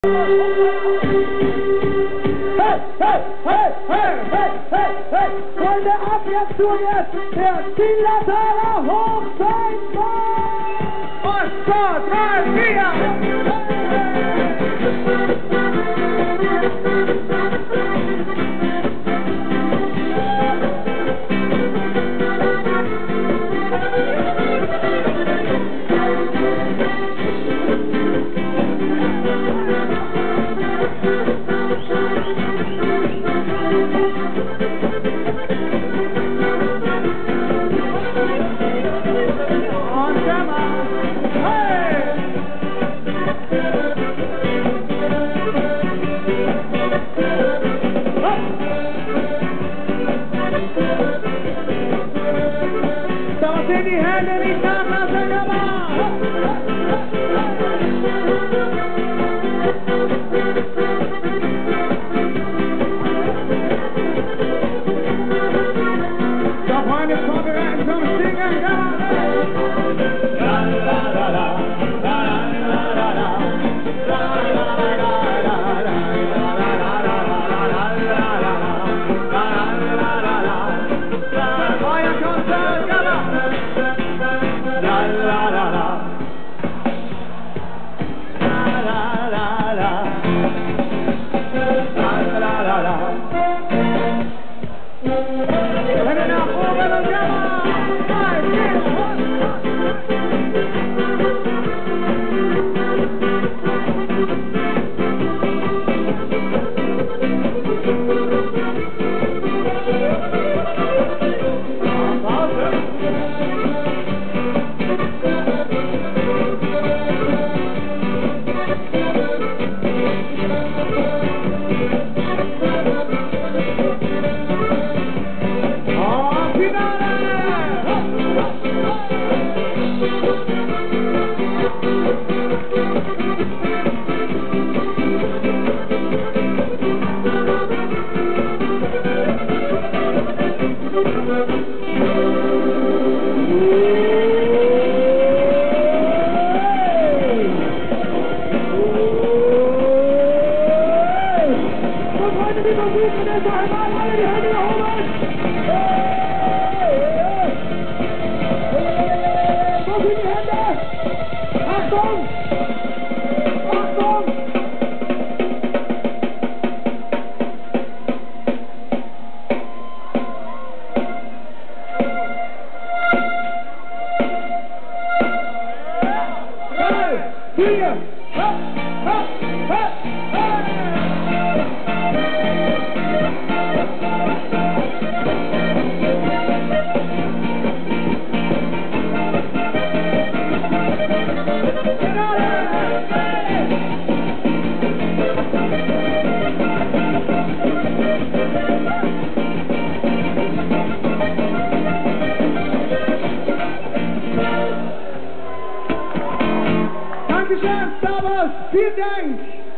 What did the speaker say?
Freunde, ab jetzt zu jetzt der Zillertaler Hochzeitsmarsch! Und 2, die Hände nicht nachlassen, aber! So, Freunde, vorbereiten zum Singen, ja! La la la la, la la la la la, la la la la la, euer Konzert, ja! La la la la, la la la la, la la la la. Hände nach oben und ja, 3, Dankeschön, Servus, vielen Dank!